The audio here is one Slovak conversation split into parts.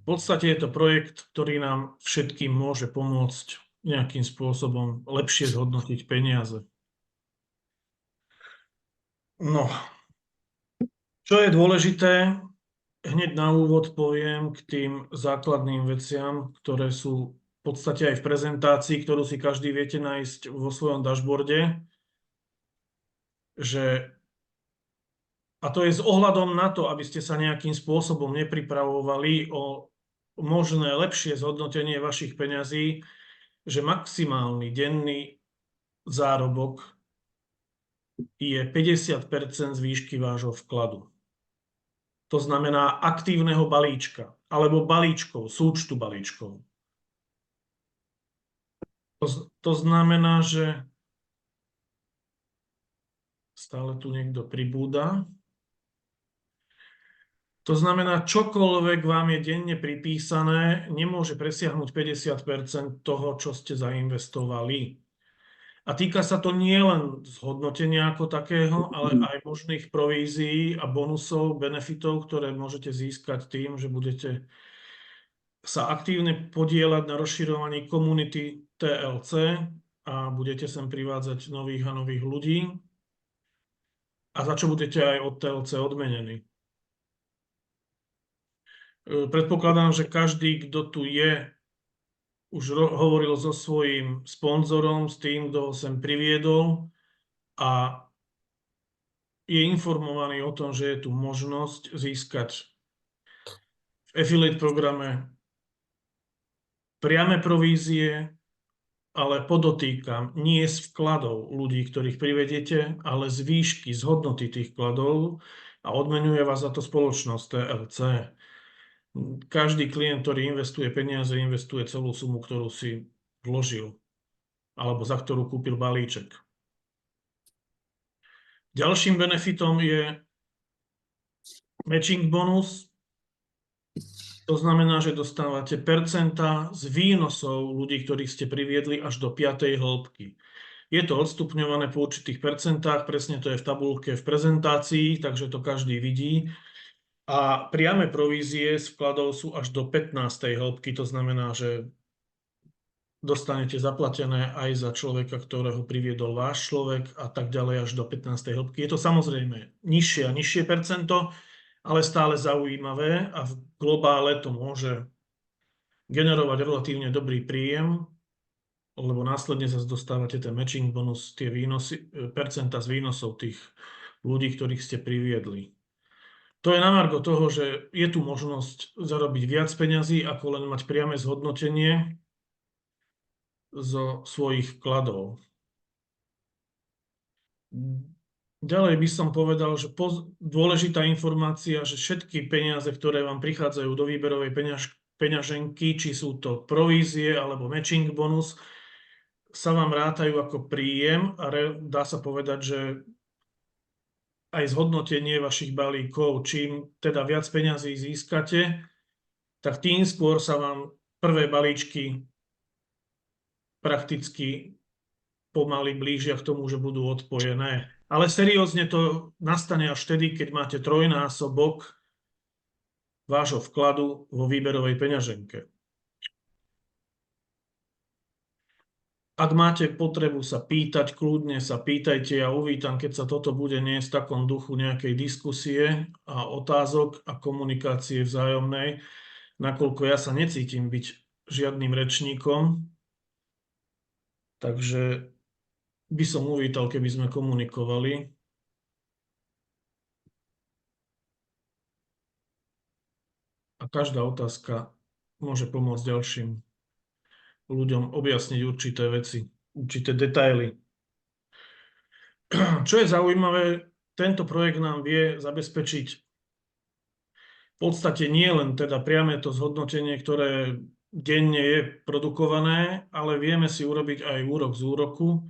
V podstate je to projekt, ktorý nám všetkým môže pomôcť nejakým spôsobom lepšie zhodnotiť peniaze. No, čo je dôležité, hneď na úvod poviem k tým základným veciam, ktoré sú v podstate aj v prezentácii, ktorú si každý viete nájsť vo svojom dashboarde, a to je s ohľadom na to, aby ste sa nejakým spôsobom nepripravovali o možné lepšie zhodnotenie vašich peňazí, že maximálny denný zárobok je 50% z výšky vášho vkladu. To znamená aktívneho balíčka alebo balíčkov, súčtu balíčkov. To znamená, že stále tu niekto pribúda. To znamená, čokoľvek vám je denne pripísané, nemôže presiahnuť 50% toho, čo ste zainvestovali. A týka sa to nielen zhodnotenia ako takého, ale aj možných provízií a bonusov, benefitov, ktoré môžete získať tým, že budete sa aktívne podieľať na rozširovaní komunity TLC a budete sem privádzať nových a nových ľudí, a za čo budete aj od TLC odmenení. Predpokladám, že každý, kto tu je, už hovoril so svojím sponzorom, s tým, kto ho sem priviedol, a je informovaný o tom, že je tu možnosť získať v affiliate programe priame provízie, ale podotýkam, nie z vkladov ľudí, ktorých privediete, ale z výšky, z hodnoty tých vkladov, a odmenuje vás za to spoločnosť TLC. Každý klient, ktorý investuje peniaze, investuje celú sumu, ktorú si vložil alebo za ktorú kúpil balíček. Ďalším benefitom je matching bonus. To znamená, že dostávate percenta z výnosov ľudí, ktorých ste priviedli, až do 5. hĺbky. Je to odstupňované po určitých percentách, presne to je v tabuľke v prezentácii, takže to každý vidí. A priame provízie z vkladov sú až do 15. hĺbky, to znamená, že dostanete zaplatené aj za človeka, ktorého priviedol váš človek, a tak ďalej až do 15. hĺbky. Je to samozrejme nižšie a nižšie percento, ale stále zaujímavé, a v globále to môže generovať relatívne dobrý príjem, lebo následne zase dostávate ten matching bonus, tie výnosy, percenta z výnosov tých ľudí, ktorých ste priviedli. To je na margo toho, že je tu možnosť zarobiť viac peňazí, ako len mať priame zhodnotenie zo svojich vkladov. Ďalej by som povedal, že dôležitá informácia, že všetky peniaze, ktoré vám prichádzajú do výberovej peňaženky, či sú to provízie alebo matching bonus, sa vám rátajú ako príjem, a dá sa povedať, že aj zhodnotenie vašich balíkov, čím teda viac peňazí získate, tak tým skôr sa vám prvé balíčky prakticky pomaly blížia k tomu, že budú odpojené. Ale seriózne to nastane až vtedy, keď máte trojnásobok vášho vkladu vo výberovej peňaženke. Ak máte potrebu sa pýtať, kľudne sa pýtajte. Ja uvítam, keď sa toto bude niesť v takom duchu nejakej diskusie a otázok a komunikácie vzájomnej, nakoľko ja sa necítim byť žiadnym rečníkom. Takže by som uvítal, keby sme komunikovali. A každá otázka môže pomôcť ďalším ľuďom objasniť určité veci, určité detaily. Čo je zaujímavé, tento projekt nám vie zabezpečiť v podstate nie len teda priame to zhodnotenie, ktoré denne je produkované, ale vieme si urobiť aj úrok z úroku,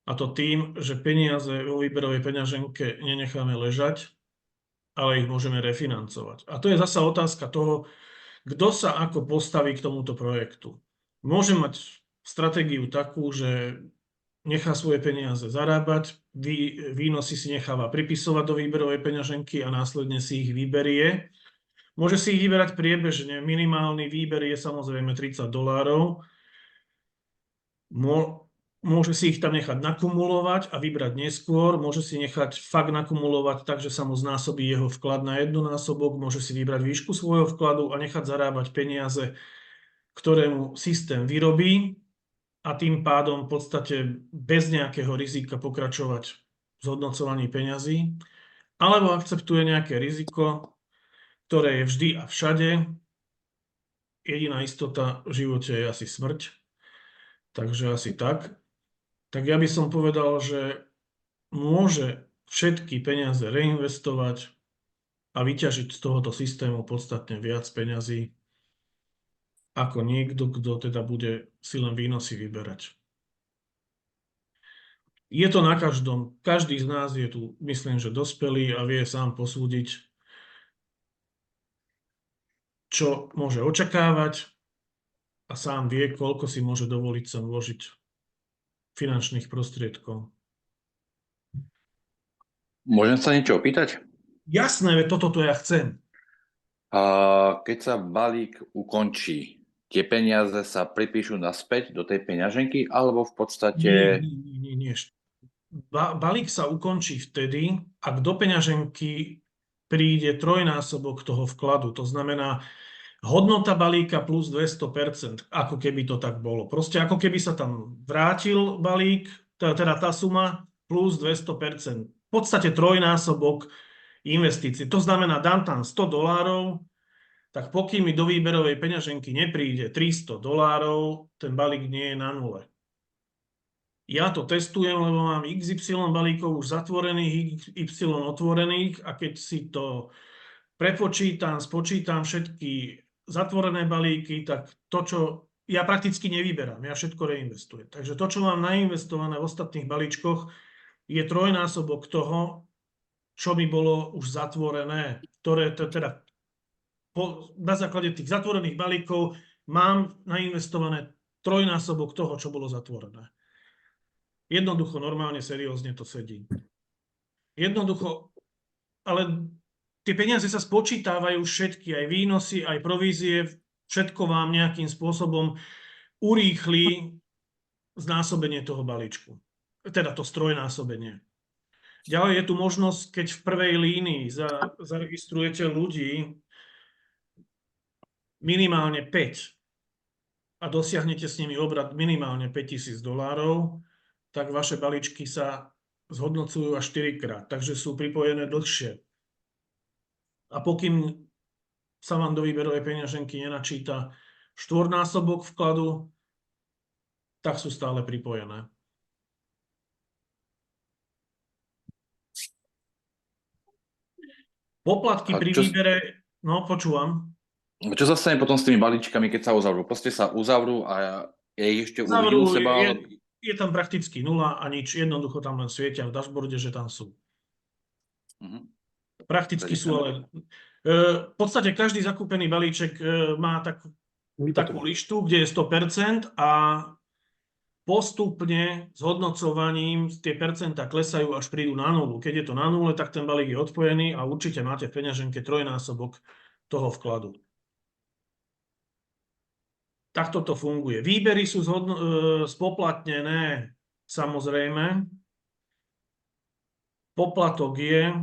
a to tým, že peniaze vo výberovej peňaženke nenecháme ležať, ale ich môžeme refinancovať. A to je zasa otázka toho, kto sa ako postaví k tomuto projektu. Môže mať stratégiu takú, že nechá svoje peniaze zarábať, výnosy si necháva pripisovať do výberovej peňaženky a následne si ich vyberie. Môže si ich vyberať priebežne. Minimálny výber je samozrejme $30. Môže si ich tam nechať nakumulovať a vybrať neskôr. Môže si nechať fakt nakumulovať tak, že sa mu znásobí jeho vklad na jednonásobok. Môže si vybrať výšku svojho vkladu a nechať zarábať peniaze, ktoré mu systém vyrobí a tým pádom v podstate bez nejakého rizika pokračovať v zhodnocovaní peňazí. Alebo akceptuje nejaké riziko, ktoré je vždy a všade. Jediná istota v živote je asi smrť. Takže asi tak. Tak ja by som povedal, že môže všetky peniaze reinvestovať a vyťažiť z tohoto systému podstatne viac peňazí ako niekto, kto teda bude si len výnosy vyberať. Je to na každom. Každý z nás je tu, myslím, že dospelý a vie sám posúdiť, čo môže očakávať a sám vie, koľko si môže dovoliť sem vložiť finančných prostriedkov. Môžem sa niečo opýtať? Jasné, veď toto to ja chcem. Keď sa balík ukončí, tie peniaze sa pripíšu naspäť do tej peňaženky, alebo v podstate... Nie. Balík sa ukončí vtedy, ak do peňaženky príde trojnásobok toho vkladu. To znamená, hodnota balíka plus 200%, ako keby to tak bolo. Proste ako keby sa tam vrátil balík, teda tá suma plus 200%. V podstate trojnásobok investícií. To znamená, dám tam $100, tak pokým mi do výberovej peňaženky nepríde $300, ten balík nie je na nule. Ja to testujem, lebo mám XY balíkov už zatvorených, XY otvorených a keď si to prepočítam, spočítam všetky zatvorené balíky, tak to, čo ja prakticky nevyberám, ja všetko reinvestujem. Takže to, čo mám nainvestované v ostatných balíčkoch, je trojnásobok toho, čo mi bolo už zatvorené, ktoré teda na základe tých zatvorených balíkov mám nainvestované trojnásobok toho, čo bolo zatvorené. Jednoducho, normálne, seriózne to sedí. Jednoducho, ale tie peniaze sa spočítavajú všetky, aj výnosy, aj provízie, všetko vám nejakým spôsobom urýchli znásobenie toho balíčku. Teda to strojnásobenie. Ďalej je tu možnosť, keď v prvej línii zaregistrujete ľudí minimálne 5 a dosiahnete s nimi obrad minimálne $5,000, tak vaše balíčky sa zhodnocujú až 4-krát, takže sú pripojené dlhšie. A pokým sa vám do výberovej peňaženky nenačíta štvornásobok vkladu, tak sú stále pripojené. Poplatky pri výbere, no počúvam. Čo sa stane potom s tými balíčkami, keď sa uzavrú? Proste sa uzavrú a ich ešte uvidí u seba? Je tam prakticky nula a nič. Jednoducho tam len svietia v dashboarde, že tam sú. Prakticky sú, ale v podstate každý zakúpený balíček má takú lištu, kde je 100% a postupne s hodnocovaním tie percentá klesajú, až prídu na nulu. Keď je to na nule, tak ten balík je odpojený a určite máte v peňaženke trojnásobok toho vkladu. Takto to funguje. Výbery sú spoplatnené, samozrejme. Poplatok je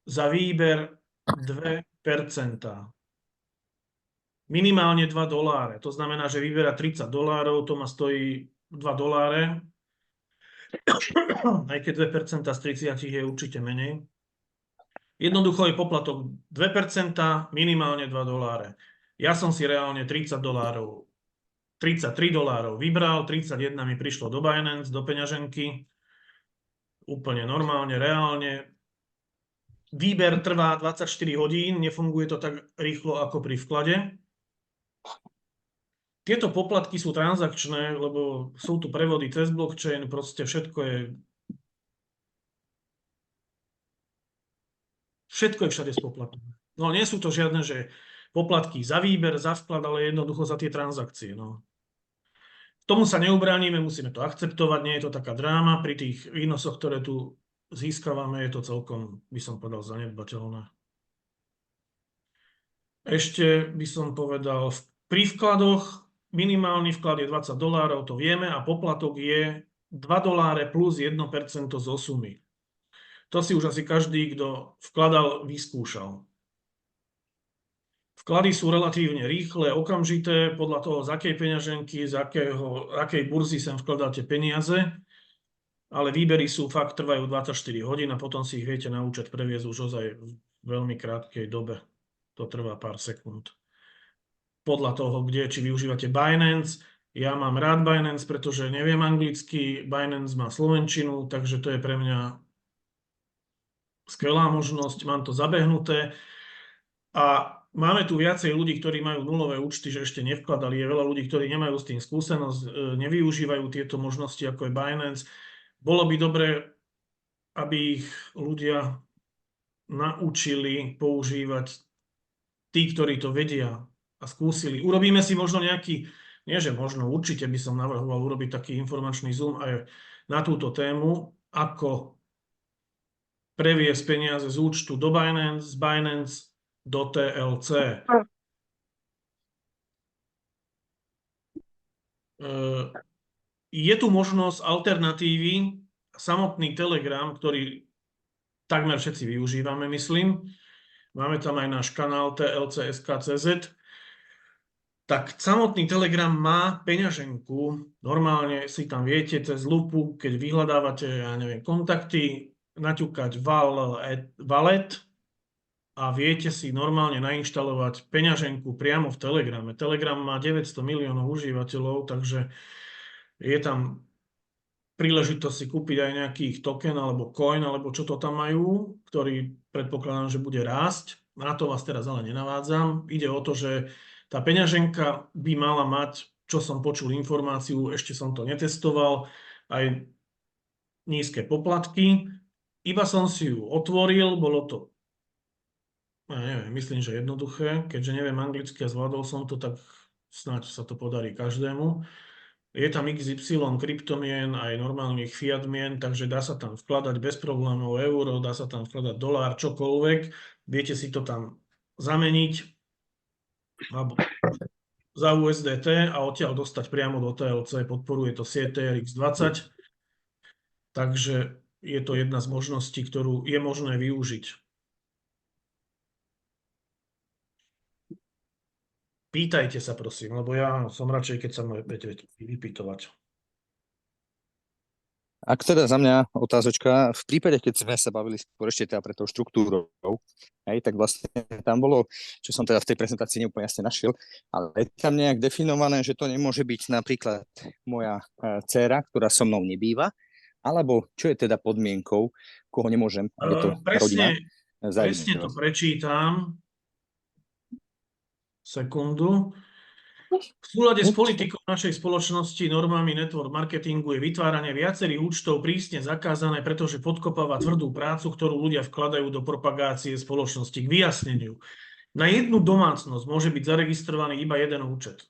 za výber 2%. Minimálne $2. To znamená, že vyberá $30, to ma stojí $2. Aj keď 2% z 30 je určite menej. Jednoducho je poplatok 2%, minimálne $2. Ja som si reálne $30, $33 vybral, 31 mi prišlo do Binance, do peňaženky. Úplne normálne, reálne. Výber trvá 24 hodín, nefunguje to tak rýchlo ako pri vklade. Tieto poplatky sú transakčné, lebo sú tu prevody cez blockchain, proste všetko je všade spoplatnené. No nie sú to žiadne, že poplatky za výber, za vklad, ale jednoducho za tie transakcie. No. Tomu sa neubránime, musíme to akceptovať, nie je to taká dráma. Pri tých výnosoch, ktoré tu získavame, je to celkom, by som povedal, zanedbateľné. Ešte by som povedal, pri vkladoch minimálny vklad je $20, to vieme, a poplatok je $2 plus 1% zo sumy. To si už asi každý, kto vkladal, vyskúšal. Vklady sú relatívne rýchle, okamžité, podľa toho, z akej peňaženky, z akej burzy sem vkladáte peniaze, ale výbery sú fakt, trvajú 24 hodín a potom si ich viete na účet previesť už ozaj v veľmi krátkej dobe. To trvá pár sekúnd. Podľa toho, kde, či využívate Binance. Ja mám rád Binance, pretože neviem anglicky, Binance má slovenčinu, takže to je pre mňa skvelá možnosť, mám to zabehnuté. A máme tu viacej ľudí, ktorí majú nulové účty, že ešte nevkladali. Je veľa ľudí, ktorí nemajú s tým skúsenosť, nevyužívajú tieto možnosti, ako je Binance. Bolo by dobré, aby ich ľudia naučili používať tí, ktorí to vedia a skúsili. Urobíme si možno nejaký, nie že možno, určite by som navrhoval urobiť taký informačný zoom aj na túto tému, ako previesť peniaze z účtu do Binance, z Binance do TLC. Je tu možnosť alternatívy, samotný Telegram, ktorý takmer všetci využívame, myslím. Máme tam aj náš kanál TLC.sk.cz. Tak samotný Telegram má peňaženku. Normálne si tam viete cez lupu, keď vyhľadávate, ja neviem, kontakty, naťukať wallet a viete si normálne nainštalovať peňaženku priamo v Telegrame. Telegram má 900 miliónov užívateľov, takže je tam príležitosť si kúpiť aj nejakých token alebo coin, alebo čo to tam majú, ktorý predpokladám, že bude rásť. Na to vás teraz ale nenavádzam. Ide o to, že tá peňaženka by mala mať, čo som počul informáciu, ešte som to netestoval, aj nízke poplatky. Iba som si ju otvoril, bolo to, ja neviem, myslím, že jednoduché. Keďže neviem anglicky a zvládol som to, tak snáď sa to podarí každému. Je tam XY kryptomien, aj normálnych fiat mien, takže dá sa tam vkladať bez problémov euro, dá sa tam vkladať dolár, čokoľvek. Viete si to tam zameniť alebo za USDT a odtiaľ dostať priamo do TLC. Podporuje to sieť TRX20. Takže je to jedna z možností, ktorú je možné využiť. Pýtajte sa, prosím, lebo ja som radšej, keď sa budete vypytovať. Ak teda za mňa otázočka, v prípade, keď sme sa bavili skôr ešte teda pre tou štruktúrou, tak vlastne tam bolo, čo som teda v tej prezentácii neúplne jasne našiel, ale je tam nejak definované, že to nemôže byť napríklad moja dcéra, ktorá so mnou nebýva, alebo čo je teda podmienkou, koho nemôžem, aby to rodina zajednila. Presne to prečítam. Sekundu. V súlade s politikou našej spoločnosti, normami network marketingu je vytváranie viacerých účtov prísne zakázané, pretože podkopáva tvrdú prácu, ktorú ľudia vkladajú do propagácie spoločnosti. K vyjasneniu. Na jednu domácnosť môže byť zaregistrovaný iba jeden účet.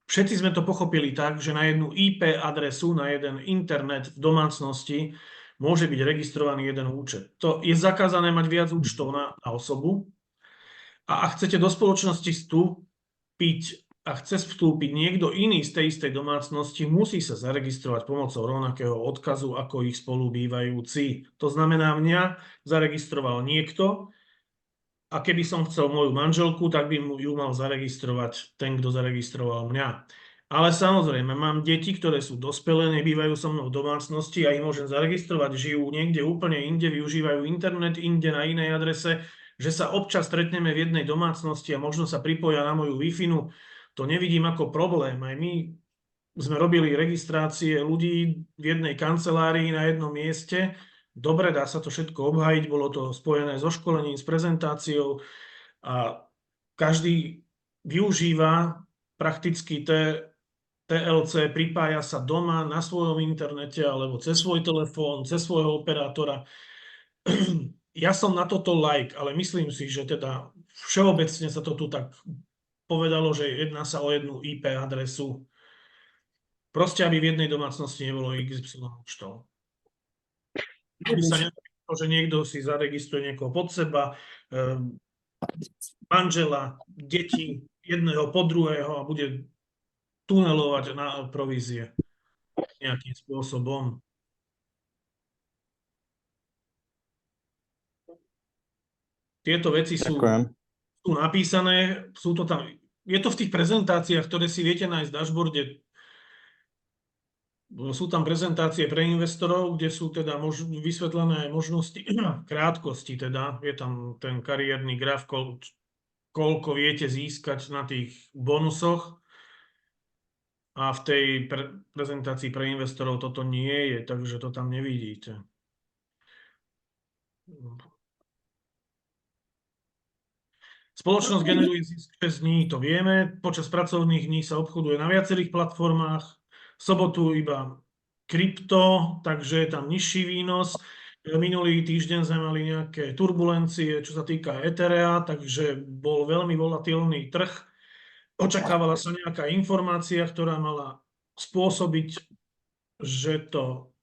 Všetci sme to pochopili tak, že na jednu IP adresu, na jeden internet v domácnosti môže byť registrovaný jeden účet. To je zakázané mať viac účtov na osobu. A ak chcete do spoločnosti vstúpiť a chce vstúpiť niekto iný z tej istej domácnosti, musí sa zaregistrovať pomocou rovnakého odkazu ako ich spolubývajúci. To znamená, mňa zaregistroval niekto a keby som chcel moju manželku, tak by ju mal zaregistrovať ten, kto zaregistroval mňa. Ale samozrejme, mám deti, ktoré sú dospelé, nebývajú so mnou v domácnosti a ich môžem zaregistrovať, žijú niekde úplne inde, využívajú internet inde na inej adrese, že sa občas stretneme v jednej domácnosti a možno sa pripoja na moju Wi-Fi, to nevidím ako problém. Aj my sme robili registrácie ľudí v jednej kancelárii na jednom mieste. Dobre, dá sa to všetko obhájiť, bolo to spojené so školením, s prezentáciou a každý využíva prakticky TLC, pripája sa doma na svojom internete alebo cez svoj telefón, cez svojho operátora. Ja som na toto like, ale myslím si, že teda všeobecne sa to tu tak povedalo, že jedná sa o jednu IP adresu. Proste, aby v jednej domácnosti nebolo XY účtov. Aby sa nevedelo, že niekto si zaregistruje niekoho pod seba, manžela, deti, jedného po druhého a bude tunelovať na provízie nejakým spôsobom. Tieto veci Ďakujem. sú napísané, sú to tam, je to v tých prezentáciách, ktoré si viete nájsť v dashboarde. Sú tam prezentácie pre investorov, kde sú teda vysvetlené aj možnosti krátkosti, teda je tam ten kariérny graf, koľko viete získať na tých bonusoch. A v tej prezentácii pre investorov toto nie je, takže to tam nevidíte. Spoločnosť generuje zisk 6 dní, to vieme. Počas pracovných dní sa obchoduje na viacerých platformách. V sobotu iba krypto, takže je tam nižší výnos. Minulý týždeň sme mali nejaké turbulencie, čo sa týka Etherea, takže bol veľmi volatilný trh. Očakávala sa nejaká informácia, ktorá mala spôsobiť, že to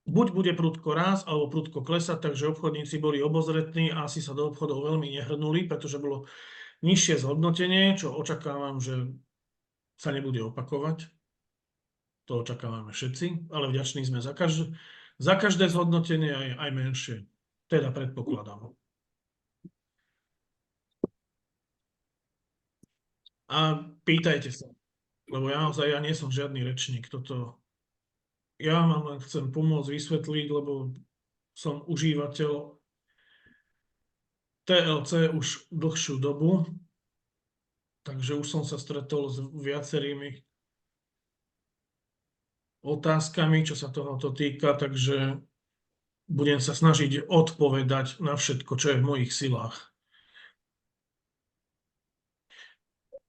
buď bude prudko rásť, alebo prudko klesať, takže obchodníci boli obozretní a asi sa do obchodov veľmi nehrnuli, pretože bolo nižšie zhodnotenie, čo očakávam, že sa nebude opakovať. To očakávame všetci, ale vďační sme za každé zhodnotenie aj menšie. Teda predpokladám. A pýtajte sa, lebo ja nie som žiadny rečník. Ja vám len chcem pomôcť vysvetliť, lebo som užívateľ TLC už dlhšiu dobu, takže už som sa stretol s viacerými otázkami, čo sa tohoto týka, takže budem sa snažiť odpovedať na všetko, čo je v mojich silách.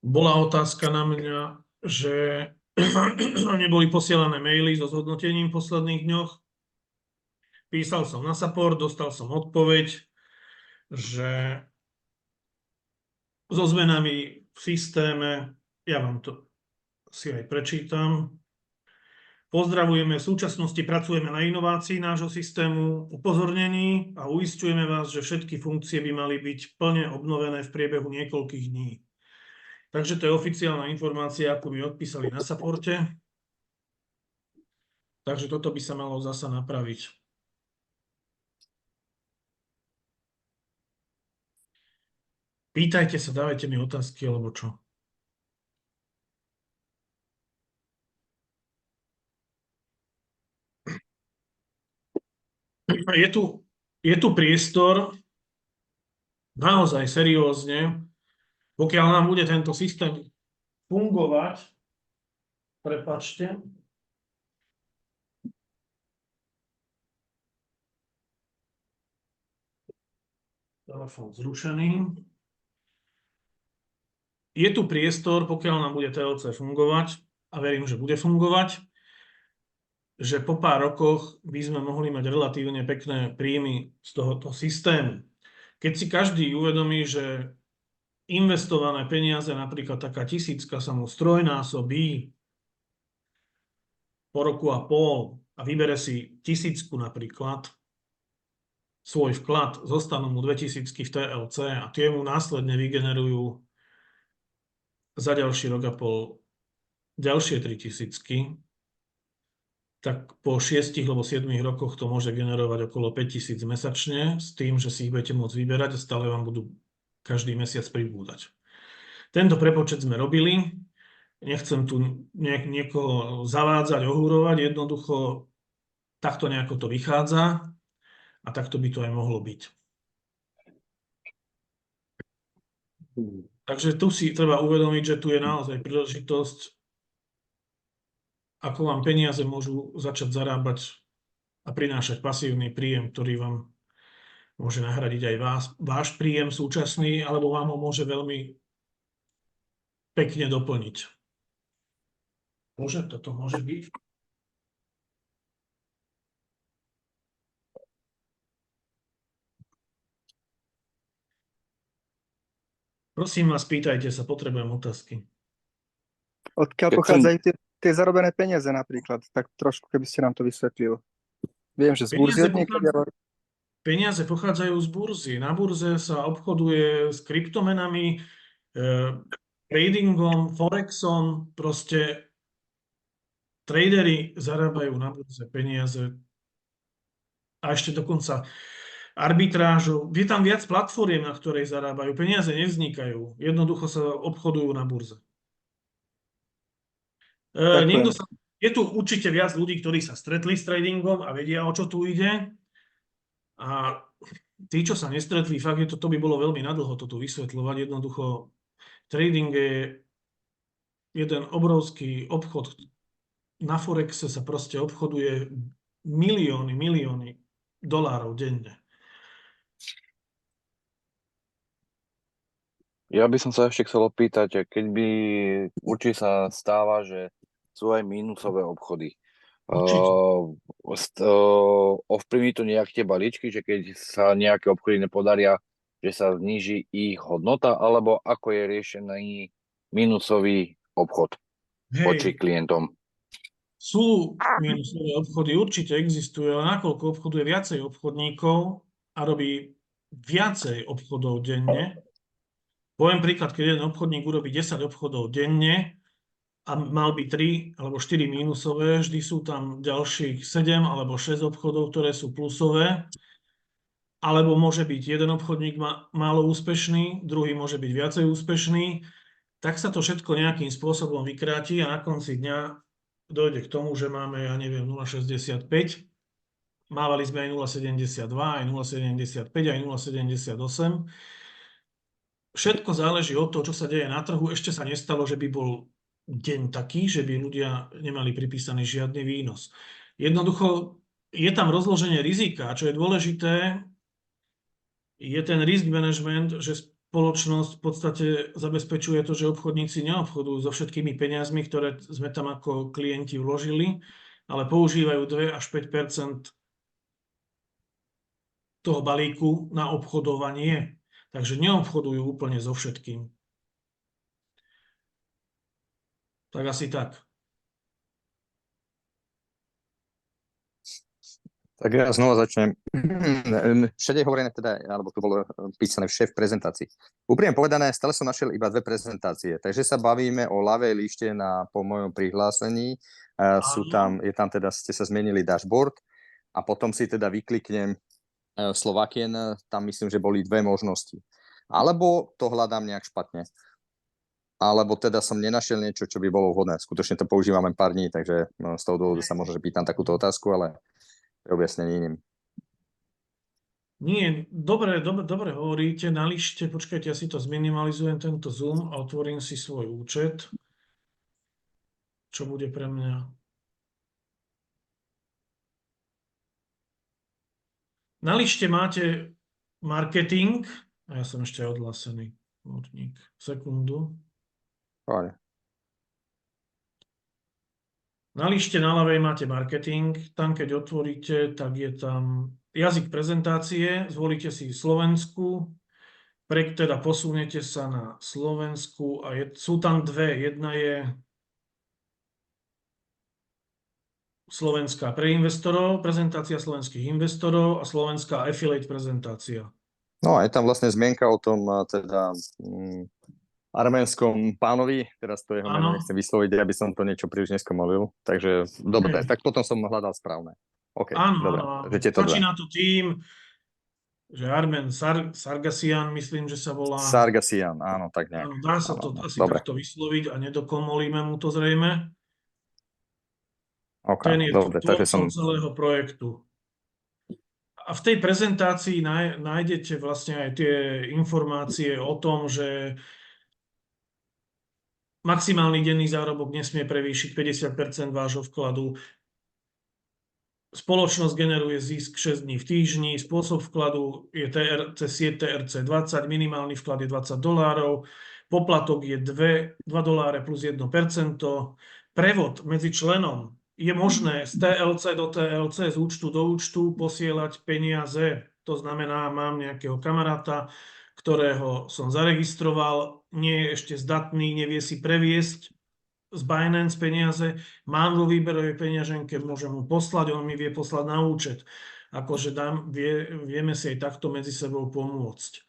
Bola otázka na mňa, že neboli posielané maily so zhodnotením v posledných dňoch. Písal som na support, dostal som odpoveď, že so zmenami v systéme, ja vám to si aj prečítam. Pozdravujeme, v súčasnosti pracujeme na inovácii nášho systému upozornení a uisťujeme vás, že všetky funkcie by mali byť plne obnovené v priebehu niekoľkých dní. Takže to je oficiálna informácia, ako mi odpísali na supporte. Takže toto by sa malo zasa napraviť. Pýtajte sa, dávajte mi otázky, alebo čo. Je tu priestor naozaj seriózne, pokiaľ nám bude tento systém fungovať, prepáčte, telefón zrušený. Je tu priestor, pokiaľ nám bude TLC fungovať, a verím, že bude fungovať, že po pár rokoch by sme mohli mať relatívne pekné príjmy z tohoto systému. Keď si každý uvedomí, že investované peniaze, napríklad taká 1000 sa mu strojnásobí po roku a pol a vybere si 1000 napríklad, svoj vklad, zostanú mu 2000 v TLC a tie mu následne vygenerujú za ďalší rok a pol ďalšie 3000, tak po 6 alebo 7 rokoch to môže generovať okolo 5000 mesačne s tým, že si ich budete môcť vyberať a stále vám budú každý mesiac pribúdať. Tento prepočet sme robili. Nechcem tu niekoho zavádzať, ohúrovať. Jednoducho takto nejako to vychádza a takto by to aj mohlo byť. Takže tu si treba uvedomiť, že tu je naozaj príležitosť, ako vám peniaze môžu začať zarábať a prinášať pasívny príjem, ktorý vám môže nahradiť aj váš príjem súčasný, alebo vám ho môže veľmi pekne doplniť. Toto môže byť. Prosím vás, pýtajte sa, potrebujem otázky. Odkiaľ pochádzajú tie zarobené peniaze napríklad? Tak trošku, keby ste nám to vysvetlil. Viem, že z burzy od niekiaľ, ale... peniaze pochádzajú z burzy. Na burze sa obchoduje s kryptomenami, tradingom, forexom, proste tradery zarábajú na burze peniaze a ešte dokonca arbitrážou. Je tam viac platform, na ktorej zarábajú. Peniaze nevznikajú. Jednoducho sa obchodujú na burze. Ďakujem. Je tu určite viac ľudí, ktorí sa stretli s tradingom a vedia, o čo tu ide. A tí, čo sa nestretli, fakt to by bolo veľmi nadlho to tu vysvetľovať. Jednoducho, trading je jeden obrovský obchod. Na Forexe sa proste obchoduje milióny dolárov denne. Ja by som sa ešte chcel opýtať, keď by určite sa stáva, že sú aj mínusové obchody. Určite. Ovplyvní to nejak tie balíčky, že keď sa nejaké obchody nepodaria, že sa zníži ich hodnota, alebo ako je riešený mínusový obchod voči Hej, klientom? sú mínusové obchody, určite existujú, ale nakoľko obchoduje viacej obchodníkov a robí viacej obchodov denne. Poviem príklad, keď jeden obchodník urobí 10 obchodov denne a mal by 3 alebo 4 mínusové, vždy sú tam ďalších 7 alebo 6 obchodov, ktoré sú plusové. Alebo môže byť jeden obchodník málo úspešný, druhý môže byť viacej úspešný. Tak sa to všetko nejakým spôsobom vykráti a na konci dňa dojde k tomu, že máme, ja neviem, 0,65. Mávali sme aj 0,72, aj 0,75, aj 0,78. Všetko záleží od toho, čo sa deje na trhu. Ešte sa nestalo, že by bol deň taký, že by ľudia nemali pripísaný žiadny výnos. Jednoducho je tam rozloženie rizika. Čo je dôležité, je ten risk management, že spoločnosť v podstate zabezpečuje to, že obchodníci neobchodujú so všetkými peniazmi, ktoré sme tam ako klienti vložili, ale používajú 2 až 5 toho balíku na obchodovanie. Takže neobchodujú úplne so všetkým. Tak asi tak. Tak ja znova začnem. Všade je hovorené teda, alebo tu bolo písané šéf prezentácií. Úprimne povedané, stále som našiel iba 2 prezentácie, takže sa bavíme o ľavej lište po mojom prihlásení. Je tam teda, ste sa zmenili dashboard a potom si teda vykliknem Slovakien, tam myslím, že boli 2 možnosti. Alebo to hľadám nejak špatne. Alebo teda som nenašiel niečo, čo by bolo vhodné. Skutočne to používam len pár dní, takže z toho dôvodu sa možno, že pýtam takúto otázku, ale objasnenie iným. Nie, dobre hovoríte, na lište, počkajte, ja si to zminimalizujem, tento Zoom a otvorím si svoj účet, čo bude pre mňa. Na lište máte marketing, a ja som ešte odhlásený. Sekundu. Páne. Na lište na ľavej máte marketing, tam keď otvoríte, tak je tam jazyk prezentácie, zvolíte si Slovensku, teda posuniete sa na Slovensku a sú tam 2. Jedna je slovenská pre investorov, prezentácia slovenských investorov a slovenská affiliate prezentácia. No a je tam vlastne zmienka o tom teda arménskom pánovi, teraz to jeho meno nechcem vysloviť, aby som to niečo príliš neskomolil, takže dobre, tak potom som hľadal správne. OK, dobre. Začína to tým, že Armen Sargassian, myslím, že sa volá. Sargassian, áno, tak nejak. Áno, dá sa to asi takto vysloviť a nedokomolíme mu to zrejme. Okay, ten je tvorcom celého projektu. A v tej prezentácii nájdete vlastne aj tie informácie o tom, že maximálny denný zárobok nesmie prevýšiť 50% vášho vkladu. Spoločnosť generuje zisk 6 dní v týždni, spôsob vkladu je sieť TRC20, minimálny vklad je $20, poplatok je $2 plus 1%, prevod medzi členom je možné z TLC do TLC, z účtu do účtu posielať peniaze. To znamená, mám nejakého kamaráta, ktorého som zaregistroval, nie je ešte zdatný, nevie si previesť z Binance peniaze, mám vo výberovej peňaženke, môžem mu poslať, on mi vie poslať na účet. Akože vieme si aj takto medzi sebou pomôcť.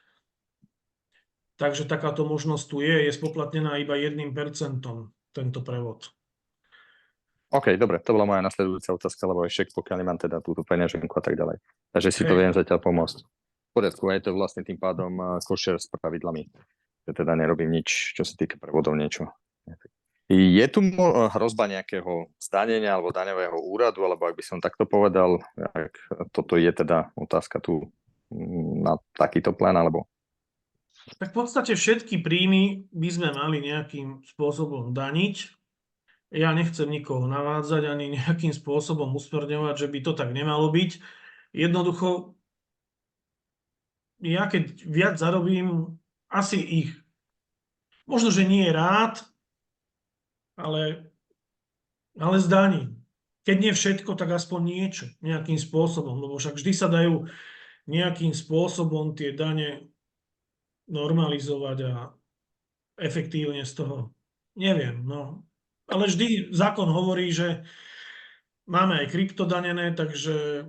Takže takáto možnosť tu je spoplatnená iba 1% tento prevod. OK, dobre, to bola moja nasledujúca otázka, lebo ešte pokiaľ nemám teda túto peňaženku a tak ďalej. Takže si to Hej. viem zatiaľ pomôcť. V poriadku, je to vlastne tým pádom košer s pravidlami. Ja teda nerobím nič, čo sa týka prevodov niečo. Je tu hrozba nejakého zdanenia alebo daňového úradu, alebo ak by som takto povedal, ak toto je teda otázka tu na takýto plán, alebo... Tak v podstate všetky príjmy by sme mali nejakým spôsobom daniť. Ja nechcem nikoho navádzať ani nejakým spôsobom usmerňovať, že by to tak nemalo byť. Jednoducho, ja keď viac zarobím, asi ich možno, že nie rád, ale zdaním. Keď nie všetko, tak aspoň niečo, nejakým spôsobom, lebo však vždy sa dajú nejakým spôsobom tie dane normalizovať a efektívne z toho. Neviem, no. Ale vždy zákon hovorí, že máme aj kryptodanené, takže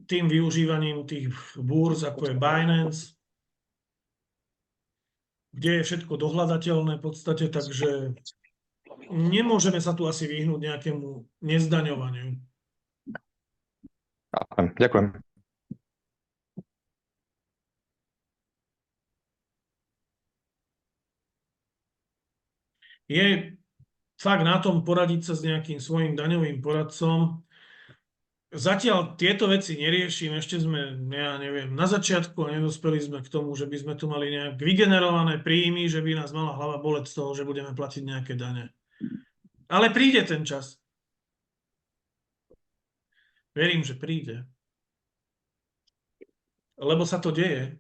tým využívaním tých búrz, ako je Binance, kde je všetko dohľadateľné v podstate, takže nemôžeme sa tu asi vyhnúť nejakému nezdaňovaniu. Ďakujem. Je fakt na tom poradiť sa s nejakým svojím daňovým poradcom. Zatiaľ tieto veci neriešim, ešte sme, ja neviem, na začiatku a nedospeli sme k tomu, že by sme tu mali nejak vygenerované príjmy, že by nás mala hlava boleť z toho, že budeme platiť nejaké dane. Ale príde ten čas. Verím, že príde. Lebo sa to deje.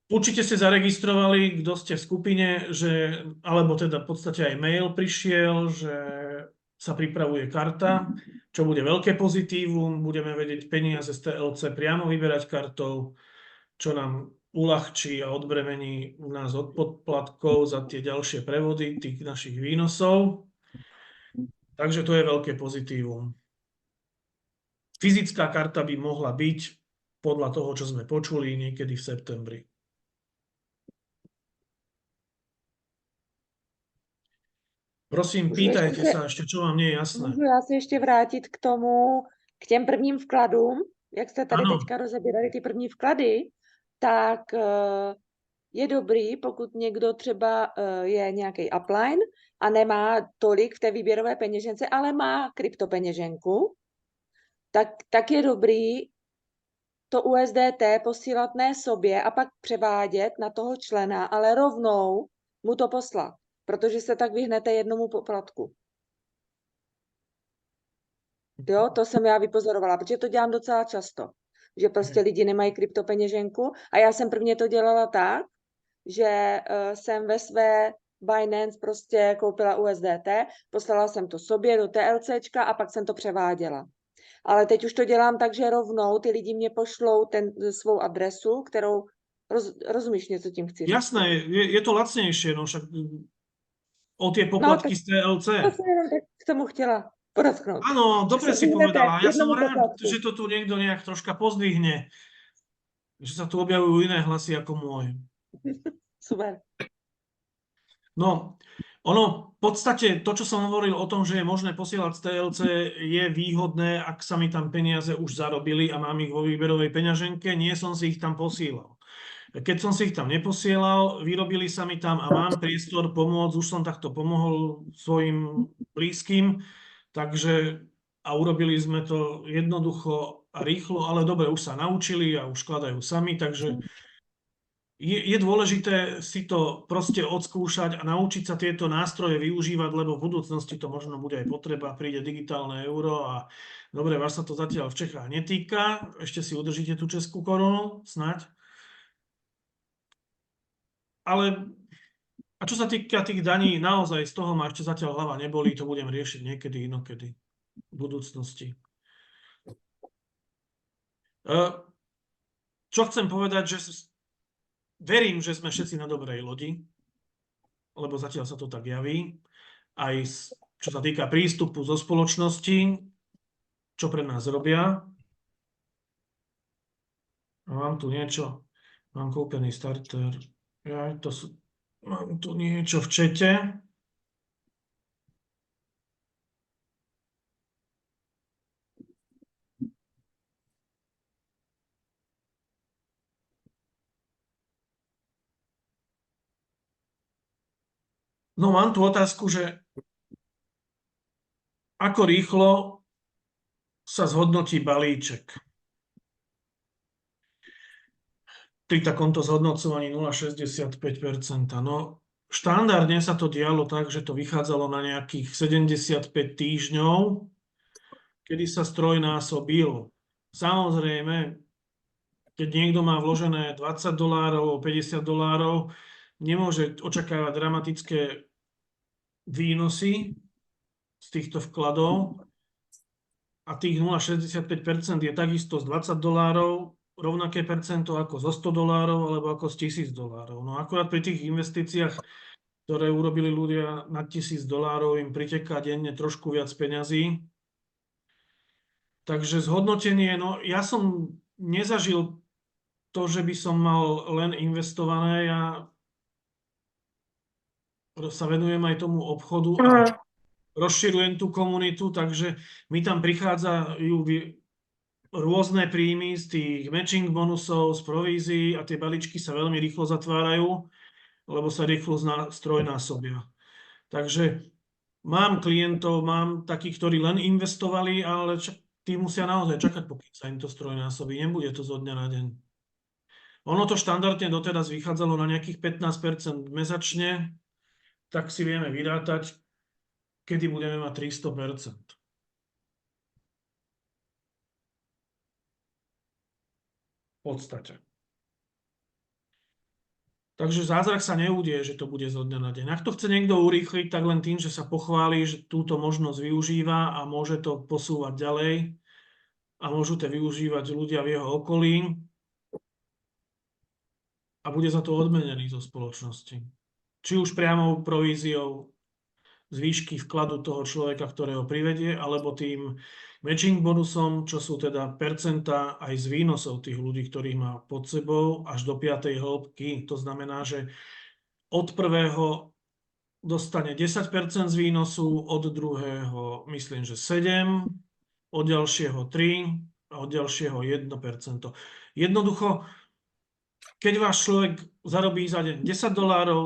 Určite ste zaregistrovali, kto ste v skupine, že, alebo teda v podstate aj mail prišiel, že sa pripravuje karta, čo bude veľké pozitívum. Budeme vedieť peniaze z TLC priamo vyberať kartou, čo nám uľahčí a odbremení nás od podplatkov za tie ďalšie prevody tých našich výnosov. Takže to je veľké pozitívum. Fyzická karta by mohla byť, podľa toho, čo sme počuli, niekedy v septembri. Prosím, pýtajte sa ešte, čo vám nie je jasné. Můžu já se ještě vrátit k těm prvním vkladům, jak jste tady Ano. teďka rozebírali ty první vklady, tak je dobrý, pokud někdo třeba je nějaký upline a nemá tolik v té výběrové peněžence, ale má kryptopeněženku, tak je dobrý to USDT posílat ne sobě a pak převádět na toho člena, ale rovnou mu to poslat, protože se tak vyhnete jednomu poplatku. Jo, to jsem já vypozorovala, protože to dělám docela často, že prostě lidi nemají kryptopeněženku a já jsem prvně to dělala tak, že jsem ve své Binance prostě koupila USDT, poslala jsem to sobě do TLCčka a pak jsem to převáděla. Ale teď už to dělám tak, že rovnou ty lidi mě pošlou svou adresu, kterou rozumíš něco tím chci říct. Jasné, je to lacnejšie, no však o tie poplatky z TLC. To jsem jenom tak k tomu chtěla podotknout. Áno, dobre si povedala. Ja som rád, poplatku. že to tu niekto nejak troška pozdvihne. Že sa tu objavujú iné hlasy ako môj. Super. No, ono v podstate to, čo som hovoril o tom, že je možné posielať z TLC, je výhodné, ak sa mi tam peniaze už zarobili a mám ich vo výberovej peňaženke, nie som si ich tam posielal. Keď som si ich tam neposielal, vyrobili sa mi tam a mám priestor pomôcť, už som takto pomohol svojim blízkym, takže a urobili sme to jednoducho a rýchlo, ale dobre, už sa naučili a už skladajú sami, takže je dôležité si to proste odskúšať a naučiť sa tieto nástroje využívať, lebo v budúcnosti to možno bude aj potreba, príde digitálne euro a dobre, vás sa to zatiaľ v Čechách netýka, ešte si udržíte tú českú korunu, snáď. Ale a čo sa týka tých daní, naozaj z toho ma ešte zatiaľ hlava nebolí, to budem riešiť niekedy inokedy v budúcnosti. Čo chcem povedať, že verím, že sme všetci na dobrej lodi, lebo zatiaľ sa to tak javí. Aj čo sa týka prístupu zo spoločnosti, čo pre nás robia. A mám tu niečo, mám kúpený starter. Mám tu niečo v čete. No mám tu otázku, že ako rýchlo sa zhodnotí balíček. Pri takomto zhodnocovaní 0,65%. No, štandardne sa to dialo tak, že to vychádzalo na nejakých 75 týždňov, kedy sa strojnásobil. Samozrejme, keď niekto má vložené $20, $50, nemôže očakávať dramatické výnosy z týchto vkladov a tých 0,65% je takisto z $20 rovnaké percento ako zo $100 alebo ako z $1000. No akurát pri tých investíciách, ktoré urobili ľudia na $1000, im priteká denne trošku viac peňazí. Takže zhodnotenie, no ja som nezažil to, že by som mal len investované. Ja sa venujem aj tomu obchodu a rozširujem tú komunitu, takže mi tam prichádzajú rôzne príjmy z tých matching bonusov, z provízií a tie balíčky sa veľmi rýchlo zatvárajú, lebo sa rýchlo strojnásobia. Takže mám klientov, mám takých, ktorí len investovali, ale tí musia naozaj čakať, pokým sa im to strojnásobí. Nebude to zo dňa na deň. Ono to štandardne doteraz vychádzalo na nejakých 15% mesačne, tak si vieme vyrátať, kedy budeme mať 300%. V podstate. Takže zázrak sa neudie, že to bude zo dňa na deň. Ak to chce niekto urýchliť, tak len tým, že sa pochváli, že túto možnosť využíva a môže to posúvať ďalej a môžu to využívať ľudia v jeho okolí a bude za to odmenený zo spoločnosti. Či už priamou províziou z výšky vkladu toho človeka, ktorého privedie, alebo tým matching bonusom, čo sú teda percentá aj z výnosov tých ľudí, ktorých má pod sebou až do 5. hĺbky. To znamená, že od prvého dostane 10% z výnosu, od druhého myslím, že 7%, od ďalšieho 3% a od ďalšieho 1%. Jednoducho, keď váš človek zarobí za deň $10,